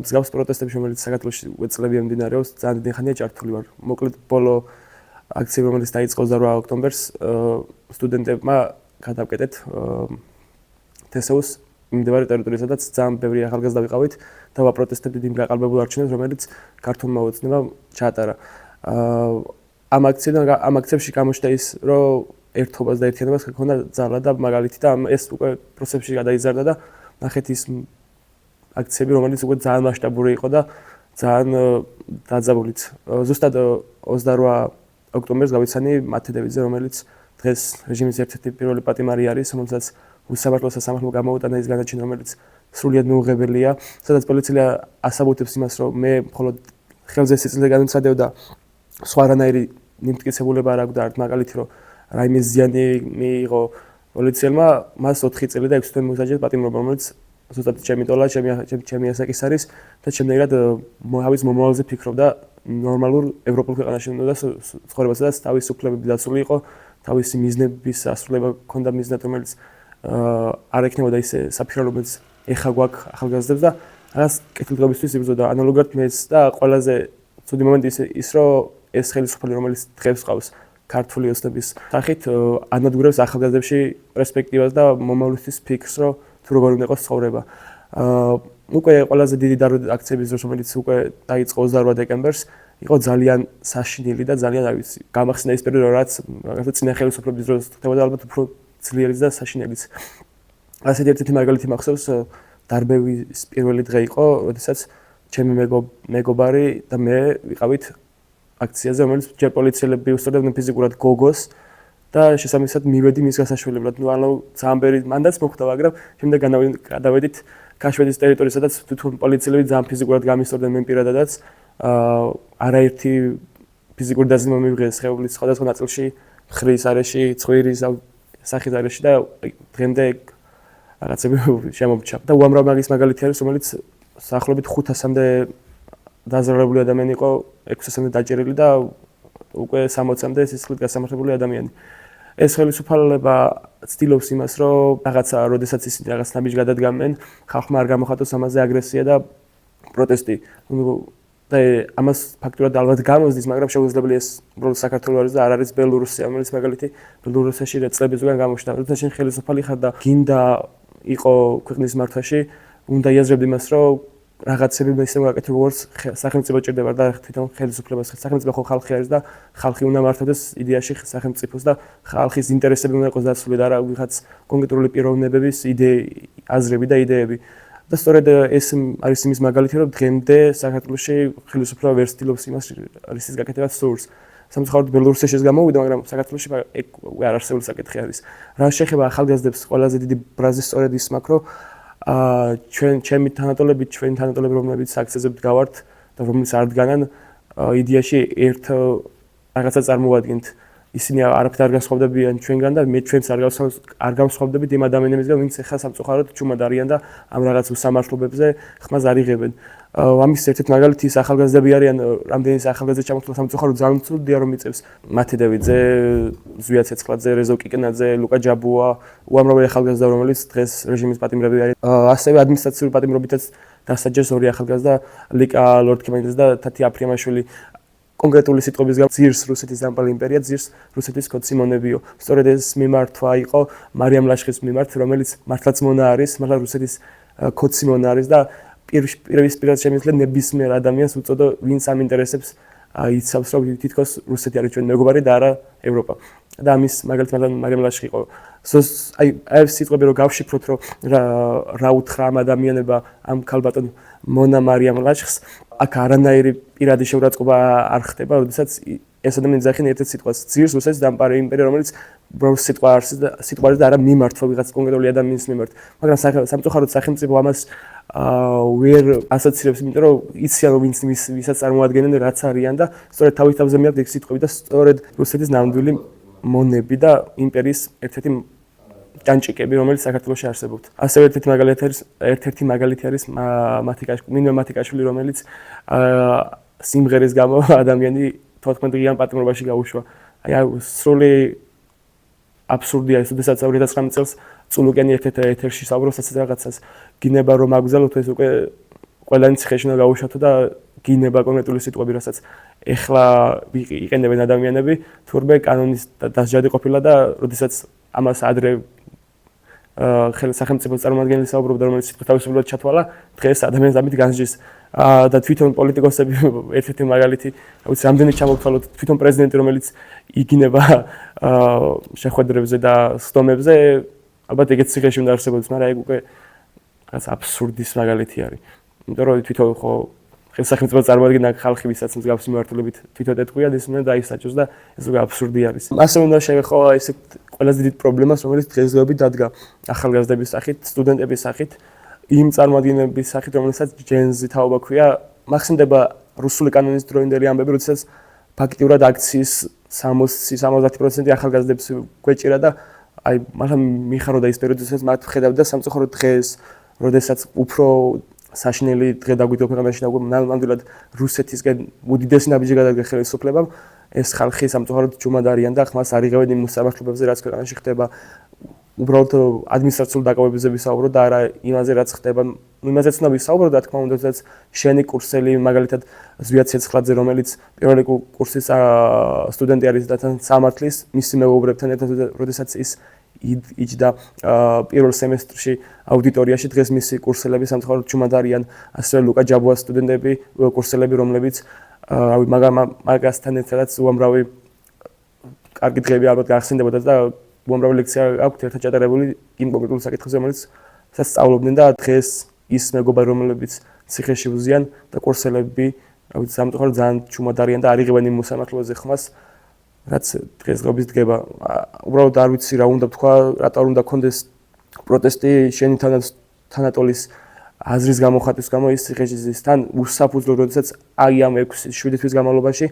მსგავს პროტესტებში, რომელიც საქართველოში უეცლებია მიმდინარეობს, ძალიან დიდი ხანია ჭართული ვარ. მოკლედ ბოლო აქციები, რომელიც დაიწყო 28 ოქტომბერს, სტუდენტებმა გადავკეტეთ თესაუს მიმდებარე ტერიტორიაზე, სადაც ძალიან ბევრი ახალგაზრდა ვიყავით და ვაპროტესტებდით იმ გაყალბებულ არჩევნებს, რომელიც ქართულმა ოცნებამ ჩაატარა. ამ აქციებში გამოჩნდა ის, რომ ერთობას და ერთიანობას ჰქონდა ძალა და მაგალითი და ეს უკვე პროცესში გადაიზარდა და ნახეთ ის აქციები, რომელიც უკვე ძალიან მასშტაბური იყო და ძალიან დაძაბულიც. ზუსტად 28 ოქტომბერს გავიცანი მათე დევიძე, რომელიც დღეს რეჟიმის ერთ-ერთი პირველი პატიმარი არის, რომელსაც უსამართლო სასამართლო გამოუტანა ის განაჩენი, რომელიც სრულიად მიუღებელია, სადაც პოლიცია ასაბუთებს იმას, რომ მე მხოლოდ ხელზე სიწილზე განვცადებ და სხვა რანაირი მიმტკიცებულება არ აქვს და არც მაგალითი, რომ რაიმე ზიანი მიიღო პოლიციელმა, მას 4 წელი და 6 თვე მიუსაჯეს პატიმრობა, რომელიც ზუსტად ჩემი ტოლა, ჩემი ასაკის არის და შემდეგად თავის მომავალზე ფიქრობდა ნორმალურ ევროპულ ქვეყანაში უნდა ცხოვრება, სადაც თავისი უფლებები დაცული იყო, თავისი მიზნების ასრულება ჰქონდა მიზნად, რომელიც არ ექნებოდა ისე საფრთხე, რომელიც ეხა გვაქვს ახალგაზრდებს და რაღაც კეთილდღეობისთვის იბრძოდა. ანალოგად მეც და ყველაზე ცუდი მომენტი ის რომ ეს ხელისუფლება, რომელიც დღეს ყავს ქართული ოცნების სახით, ანადგურებს ახალგაზრდებში პერსპექტივას და მომავლისთვის ფიქრს, რომ თუ როგორ უნდა იყოს ცხოვრება. უკვე ყველაზე დიდი აქციების დროს, რომელიც უკვე დაიწყო 28 დეკემბერს, იყო ძალიან საშინელი და ძალიან, არ ვიცი, გამახსნა ის პერიოდი, რაც წინა ხელისუფლების დროს ხდებოდა ალბათ უფრო ძლიერიც და საშინელიც. ასეთი ერთ-ერთი მაგალითი მახსოვს, დარბევის პირველი დღე იყო, როდესაც ჩემი მეგობარი და მე ვიყავით აქციაზე, რომელიც ჯერ პოლიციელები უსწორდებდნენ ფიზიკურად გოგოს და შესაბამისად მივედი მის გასაშველებლად. ანუ ძალიან ბევრი მანდაც მოხდა, მაგრამ შემდეგ გადავედით ქაშვედის ტერიტორიაზე, სადაც თვითონ პოლიციელები ძალიან ფიზიკურად გამისწორდნენ მე პირადადაც. არაერთი ფიზიკური დაზიანება მივიღეს სხეულის სხვადასხვა ნაწილში, ხრის არეში, ცხვირის სახის არეში და დღემდე რაღაცები შემომჩა. და უამრავ მაგის მაგალითი არის, რომელიც სახლობით 500-მდე დაზარალებული ადამიანი იყო, 600-მდე დაჭერილი და უკვე 60-მდე სისხლით გასამართლებული ადამიანი. ეს ხელისუფლება ცდილობს იმას, რომ რაღაცა, როდესაც ისინი რაღაც ნაბიჯს გადადგამენ, ხალხმა არ გამოხატოს ამაზე აგრესია და პროტესტი. და ამას ფაქტურად ალბათ გამოსდის, მაგრამ შეუძლებელია ეს უბრალოდ საქართველოს არის და არ არის ბელორუსია, რომელიც მაგალითი ბელორუსიაში წლების უკან გამოჩნდა. როდესაც შენ ხელისუფალი ხარ და გინდა იყო ქვეყნის მართვაში, უნდა იაზრებდი იმას, რომ რაღაცები ისე მოგაკეთო, როგორც სახელმწიფო ჭირდება და თვითონ ხელისუფლებას. სახელმწიფო ხო ხალხი არის და ხალხი უნდა მართვდეს იდეაში სახელმწიფოს და ხალხის ინტერესები უნდა იყოს დაცული და არა ვიღაც კონკრეტული პიროვნებების აზრები და იდეები. და სწორედ ეს არის იმის მაგალითი, რომ დღემდე საქართველოში ხელისუფლება ვერ ცდილობს იმას რისის გაკეთებას სურს. სამწუხაროდ ბელორუსიაში გამოვიდა, მაგრამ საქართველოში არ არსებული საკითხი არის. რა შეეხება ახალგაზრდებს, ყველაზე დიდი ბრაზი სწორედ ის მაქვს, რომ ჩვენი თანატოლები, რომლებიც აქციაზე ვდგავართ და რომლებიც არ დგანან, იდეაში ერთ რაღაცა წარმოვადგენთ. ისინი არაფერ არ განსხვავდებიან ჩვენგან და მე ჩვენც არ განსხვავდებით იმ ადამიანებისგან, ვინც ახლა სამწუხაროდ ჩუმად არიან და ამ რაღაც უსამართლობებზე ხმას არ იღებენ. ამის ერთ-ერთი მაგალითი ის ახალგაზრდები არიან, რამდენი ახალგაზრდა ჩამოთვლა სამწუხაროდ ძალიან ცუდია რომ მიწევს. მათე დევიძე, ზვია ცეცხლაძე, რეზო კიკნაძე, ლუკა ჯაბუა, უამრავი ახალგაზრდა, რომელიც დღეს რეჟიმის პატიმრები არის. ასევე ადმინისტრაციული პატიმრობითაც დასაჯეს ორი ახალგაზრდა, ლიკა ლორდ-კემენიძე და თათი აფრიამაშვილი. კონკრეტული სიტყვების გამო ძირს რუსეთის დამპალ იმპერია, ძირს რუსეთის კოციმონებიო. სწორედ ეს მიმართვა იყო მარიამ ლაშხის მიმართ, რომელიც მართლაც მონა არის, მართლა რუსეთის კოციმონა არის და პირდაპირ შემიძლია ნებისმიერ ადამიანს უწოდო, ვინც ამ ინტერესებს იცავს, რომ თითქოს რუსეთი არის ჩვენი მეგობარი და არა ევროპა. და ამის მაგალითად მარიამ ლაშხი იყო. აი ეს სიტყვები რომ გავშიფროთ, რომ რა უთხრა ამ ადამიანებმა ამ ქალბატონ მონა მარიამ ლაშხს, აქ არანაირი პირადი შეურაცხყოფა არ ხდება, როდესაც ეს ადამიანი ძახიან ერთ-ერთ სიტყვას, ძირს რუსეთის დამპალ იმპერია, რომელიც უბრალოდ სიტყვა არის და არა მიმართვა ვიღაც კონკრეტული ადამიანის მიმართ. მაგრამ სამწუხაროდ სახელმწიფო ამას ვერ ასოცირებს, იმიტომ რომ იციან რომ ვისაც წარმოადგენენ, რაც არიან და სწორედ თავის თავზე მიაქვს ეს სიტყვები და სწორედ რუსეთის ნამდვილი მონები და იმპერიის ერთ-ერთი ჭანჭიკები, რომელიც საქართველოში არსებობთ. ასევე ერთ-ერთი მაგალითი არის მინო მათიკაშვილი, რომელიც სიმღერის გამო ადამიანი 14-დღიან პატიმრობაში გაუშვა. აი სრული აბსურდია ის, როდესაც 2019 წელს წულუკენი ერთ-ერთ ეთერში საუბრობს რაღაცას, გინება რომ აგზავნოთ, ეს უკვე ყველანი ციხეში უნდა გაუშვათო და გინება კონკრეტული სიტყვები, რასაც ეხლა იყენებენ ადამიანები, თურმე კანონის დასჯადი ყოფილა და როდესაც ამას ადრე სახელმწიფოს წარმომადგენელი საუბრობდა, რომელიც სიტყვა თავისუფლად ჩათვალა, დღეს ადამიანს ამით განსჯის და თვითონ პოლიტიკოსები ერთ-ერთი მაგალითი, ვიცი, რამდენი ჩამოვთვალოთ თვითონ პრეზიდენტი, რომელიც იგინება შეხვედრებზე და სხდომებზე, ალბათ ეგეც ციხეში უნდა არსებობდეს, მაგრამ ეგ უკვე რაღაც აბსურდის მაგალითი არის. იმიტომ რომ თვითონ ხო სახელმწიფო წარმოადგენდა ხალხი, ვისაც მსგავსი მიმართულებით თვითონ ეთქვია, ის უნდა დაისაჯოს და ეს უკვე აბსურდი არის. ასე უნდა შევეხო ესეთ ყველაზე დიდ პრობლემას, რომელიც დღესდღეობით დადგა ახალგაზრდების სახით, სტუდენტების სახით, იმ წარმოადგენლების სახით, რომელსაც ჯენზი თაობა ქვია, მახსენდება რუსული კანონის დროინდელი ამბები, როდესაც ფაქტიურად აქციის 60-70% ახალგაზრდებს გვეჭირა და აი მაგრამ მიხაროდა ის პერიოდი, როდესაც მათ ხედავდა სამწუხაროდ დღეს, როდესაც უფრო საშინელი დღე დაგვიდგა ქვეყანაში და ნამდვილად რუსეთისგან უდიდესი ნაბიჯი გადადგა ხელისუფლებამ, ეს ხალხი სამწუხაროდ ჯუმად არიან და ხმას არიღებენ იმ მოსამართლობებზე, რაც ქვეყანაში ხდება. უბრალოდ ადმინისტრაციულ დაკავებებზე ვისაუბროთ და არა იმაზე, რაც ხდება. იმაზეც უნდა ვისაუბროთ, რა თქმა უნდა, როდესაც შენი კურსელი, მაგალითად ზვიად ცეცხლაძე, რომელიც პირველი კურსის სტუდენტი არის და თან სამართლის, მისი მეუღლებთან ერთად, როდესაც ის იჯდა პირველ სემესტრში აუდიტორიაში, დღეს მისი კურსელები სამწუხაროდ ჯუმად არიან, ასევე ლუკა ჯაბუას სტუდენტები, კურსელები, რომლებიც მაგასთან ერთადაც უამრავი კარგი დღეები ალბათ გახსენდებოდა და უამრავი ლექცია აქვთ ერთად ჩატარებული იმ კონკრეტულ საკითხებზე, რომელიც სასწავლობდნენ და დღეს ის მეგობარი, რომლებიც ციხეში უზიან და კურსელები, სამწუხაროდ ძალიან ჯუმად არიან და არიღებენ იმ მოსამართლობაზე ხმას, რაც დღესდღეობით დგება. უბრალოდ არ ვიცი რა უნდა თქვა, რატო არ უნდა კონდეს პროტესტი შენი თანატოლის აზრის გამოხატვის გამო ის ციხეში ზის თან უსაფუძვლო, როდესაც აი ამ 6-7 თვის განმავლობაში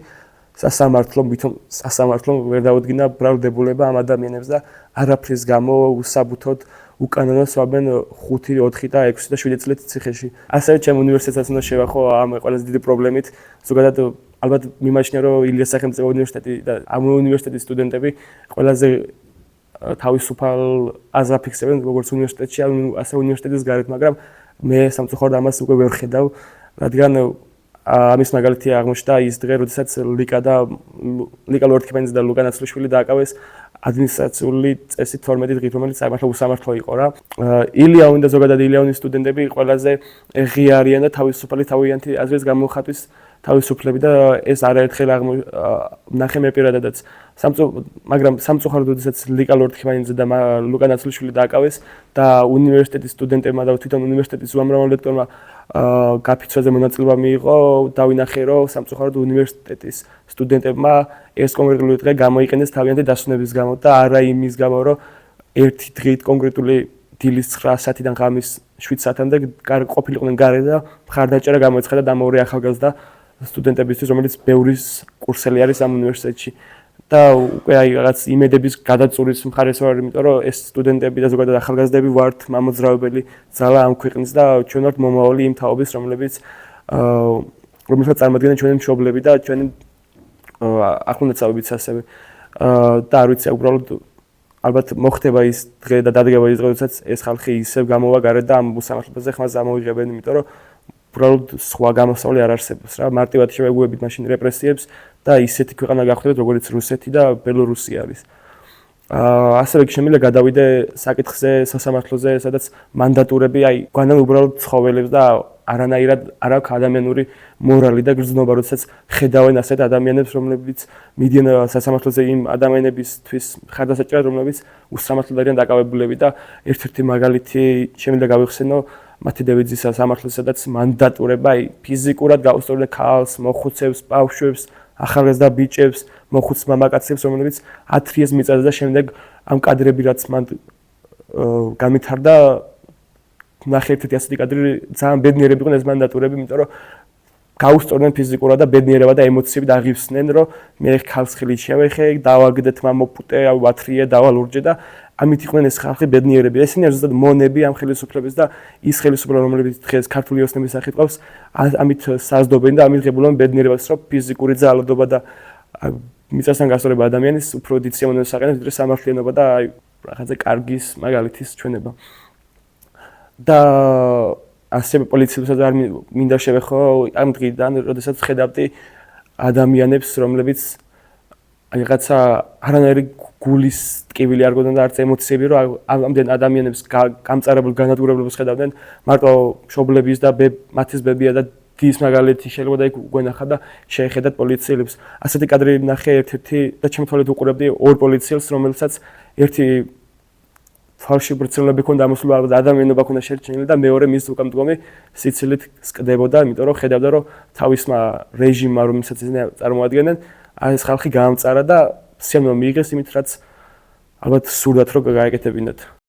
სასამართლომ ვერ დაუდგინა ბრალდებულება ამ ადამიანებს და არაფრის გამო უსაბუთოდ უკანონო სვამენ 5, 4 და 6 და 7 წლით ციხეში. ასევე ჩემ უნივერსიტეტსაც უნდა შევახო ამ ყველაზე დიდი პრობლემით. ზოგადად ალბათ მიმაჩნია, რომ ილიას სახელმწიფო უნივერსიტეტი და ამ უნივერსიტეტის სტუდენტები ყველაზე თავისუფალ აზრს აფიქსებენ როგორც უნივერსიტეტში, ასე უნივერსიტეტის გარეთ, მაგრამ მე სამწუხაროდ ამას უკვე ვერ ხედავ, რადგან ამის მაგალითი აღმოჩნდა ის დღე, როდესაც ლიკა ლორთქიფანიძე და ლუკა ნაცვლიშვილი დააკავეს ადმინისტრაციული წესით 12 დღით, რომელიც მართლა უსამართლო იყო რა. ილიაუნის და ზოგადად ილიაუნის სტუდენტები ყველაზე ღია არიან და თავისუფალი თავიანთი აზრის გამოხატვის თავისუფლები და ეს არაერთხელ ნახე მე პირადადაც. მაგრამ სამწუხაროდ, როდესაც ლიკა ლორთქიფანიძე და ლუკა ნაცვლიშვილი დააკავეს და უნივერსიტეტის სტუდენტებმა და თვითონ უნივერსიტეტის უამრავ ლექტორმა გაფიცვაზე მონაწილეობა მიიღო, დავინახე, რომ სამწუხაროდ უნივერსიტეტის სტუდენტებმა ეს კონკრეტული დღე გამოიყენეს თავიანთი დასვენების გამო და არა იმის გამო, რომ ერთი დღით კონკრეტული დილის 9 საათიდან ღამის 7 საათამდე ყოფილიყვნენ გარე და მხარდაჭერა გამოეცხადა დამოური ახალგაზრდა სტუდენტებისთვის, რომელიც ბევრი კურსელი არის ამ უნივერსიტეტში. და უკვე აი რაღაც იმედების გადაწურის მხარეს ვარ, იმიტომ რომ ეს სტუდენტები და ზოგადად ახალგაზრდები ვართ მამოძრავებელი ძალა ამ ქვეყნის და ჩვენ ვართ მომავალი იმ თაობის, რომელსაც წარმოადგენენ ჩვენი მშობლები და ჩვენი ახლონაცავებიც ასევე. და არ ვიცი, უბრალოდ ალბათ მოხდება ის დღე და დადგება ის დღე, როდესაც ეს ხალხი ისევ გამოვა გარეთ და ამ უსამართლობაზე ხმას ამოიღებენ, იმიტომ რომ უბრალოდ სხვა გამოსავალი არ არსებობს რა. მარტივად შევეგუებით მაშინ რეპრესიებს და ისეთი ქვეყანა გავხდეთ, როგორც რუსეთი და ბელორუსი არის. ასევე შემიძლია გადავიდე საკითხზე, სასამართლოზე, სადაც მანდატურები აი გვანან უბრალოდ ცხოველებს და არანაირად არ აქვს ადამიანური მორალი და გრძნობა, როდესაც ხედავენ ასეთ ადამიანებს, რომლებიც მიდიან სასამართლოზე იმ ადამიანებისთვის ხარდასაჭერად, რომლებიც უსამართლოდ არიან დაკავებულები და ერთ-ერთი მაგალითი შემიძლია გავიხსენო მათი დევიძის სასამართლოს, სადაც მანდატურება აი ფიზიკურად გაუსწორდნენ ქალს, მოხუცებს, ბავშვებს, ახალგაზრდა ბიჭებს, მოხუც მამაკაცებს, რომლებიც ათრიეს მიწაზე და შემდეგ ამ კადრები რაც მან გამithარდა, ნახე ერთ-ერთი ასეთი კადრი, ძალიან ბედნიერები იყვნენ ეს მანდატურები, იმიტომ რომ გაუსწორდნენ ფიზიკურად და ბედნიერება და ემოციები დაღივსნენ, რომ მე ხალხს ხილით შევეხე, დავაგდეთ მამოპუტე, ვათრიე, დავალურჯე და ამით იყვნენ ეს ხალხი ბედნიერები. ესენი არის ზუსტად მონები ამ ხელისუფლების და ის ხელისუფლება, რომლებიც დღეს ქართული ოსნების სახით ყავს, ამით საზდობენ და ამით ღებულობენ ბედნიერებას, რომ ფიზიკური ძალადობა და მიწასთან გასწორება ადამიანის უფრო დიდ სიამოვნებას აყენებს, ვიდრე სამართლიანობა და რაღაცა კარგის მაგალითის ჩვენება. და ასე პოლიციელსაც არ მინდა შევეხო ამ დღიდან, როდესაც ხედავდი ადამიანებს, რომლებიც რაღაცა არანაირი გულის ტკივილი არ გქონდა და არც ემოციები, რომ ამდენ ადამიანებს გამწარებულ განადგურებულებს ხედავდნენ, მარტო მშობლების და მათის ბებია და დის მაგალითი შეიძლება და იქ გვენახა და შეეხედათ პოლიციელებს. ასეთი კადრი ნახე ერთ-ერთი და ჩემ თვალით უყურებდი ორ პოლიციელს, რომელსაც ერთი ფალში ბრწლები ქონდა ამოსულა და ადამიანობა ქონდა შერჩენილი და მეორე მის უკამდგომი სიცილით სკდებოდა, იმიტომ რომ ხედავდა რომ თავისმა რეჟიმმა რომელსაც წარმოადგენენ, ეს ხალხი გაამწარა და სიამოვნება მიიღეს იმით, რაც ალბათ სურდათ რომ გაეკეთებინათ.